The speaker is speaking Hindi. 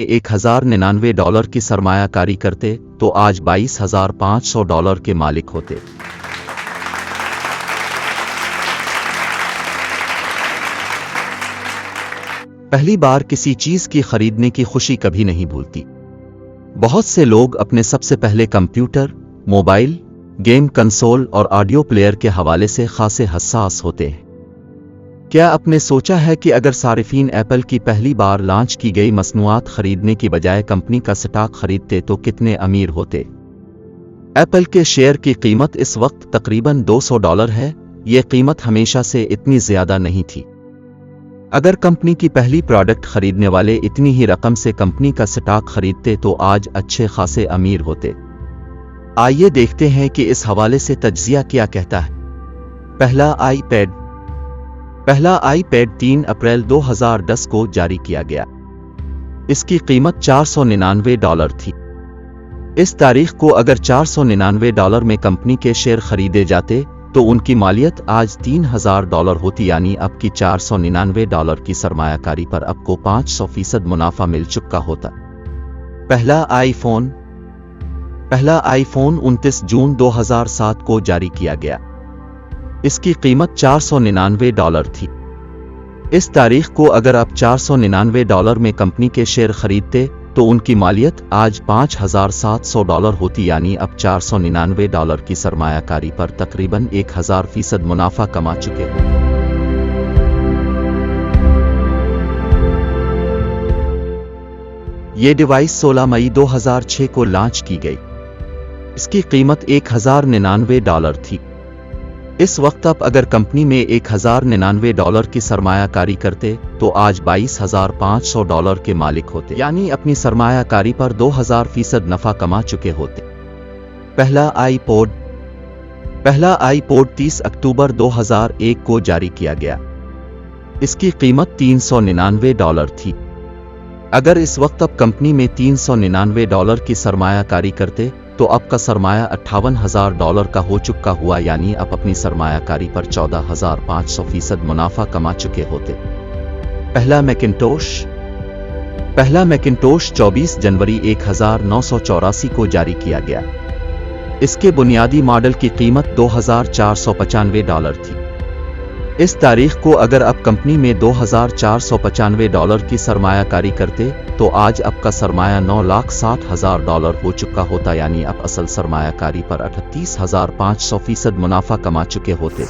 $1099 की सरमायाकारी करते तो आज $22,500 के मालिक होते। पहली बार किसी चीज की खरीदने की खुशी कभी नहीं भूलती। बहुत से लोग अपने सबसे पहले कंप्यूटर, मोबाइल, गेम कंसोल और ऑडियो प्लेयर के हवाले से खासे हसास होते हैं। क्या आपने सोचा है कि अगर सारिफीन एप्पल की पहली बार लॉन्च की गई मसनूआत खरीदने की बजाय कंपनी का स्टॉक खरीदते तो कितने अमीर होते? एप्पल के शेयर की कीमत इस वक्त तकरीबन $200 है। ये कीमत हमेशा से इतनी ज्यादा नहीं थी। अगर कंपनी की पहली प्रोडक्ट खरीदने वाले इतनी ही रकम से कंपनी का स्टॉक खरीदते तो आज अच्छे खासे अमीर होते। आइए देखते हैं कि इस हवाले से तज्जिया क्या कहता है। पहला आईपैड 3 अप्रैल 2010 को जारी किया गया। इसकी कीमत $499 थी। इस तारीख को अगर $499 में कंपनी के शेयर खरीदे जाते तो उनकी मालियत आज $3000 होती, यानी अब की $499 की सरमायाकारी पर आपको 500% मुनाफा मिल चुका होता। पहला आईफोन 29 जून 2007 को जारी किया गया। इसकी कीमत $499 थी। इस तारीख को अगर आप $499 में कंपनी के शेयर खरीदते तो उनकी मालियत आज $5700 होती, यानी अब $499 की सरमायाकारी पर तकरीबन 1000% मुनाफा कमा चुके हो। ये डिवाइस 16 मई 2006 को लॉन्च की गई। इसकी कीमत $1099 थी। इस वक्त आप अगर कंपनी में $1099 की सरमायाकारी करते तो आज $22,500 के मालिक होते, यानी अपनी सरमायाकारी पर 2000% नफा कमा चुके होते। पहला आईपॉड 30 अक्टूबर 2001 को जारी किया गया। इसकी कीमत $399 थी। अगर इस वक्त आप कंपनी में $399 की सरमायाकारी करते तो आपका सरमाया $58,000 का हो चुका हुआ, यानी आप अपनी सरमायाकारी पर 14,500% मुनाफा कमा चुके होते। पहला मैकिन्टोश 24 जनवरी 1984 को जारी किया गया। इसके बुनियादी मॉडल की कीमत $2495 थी। इस तारीख को अगर आप कंपनी में $2495 की सरमायाकारी करते तो आज आपका सरमाया $9,60,000 हो चुका होता, यानी आप असल सरमायाकारी पर 38,500% मुनाफा कमा चुके होते।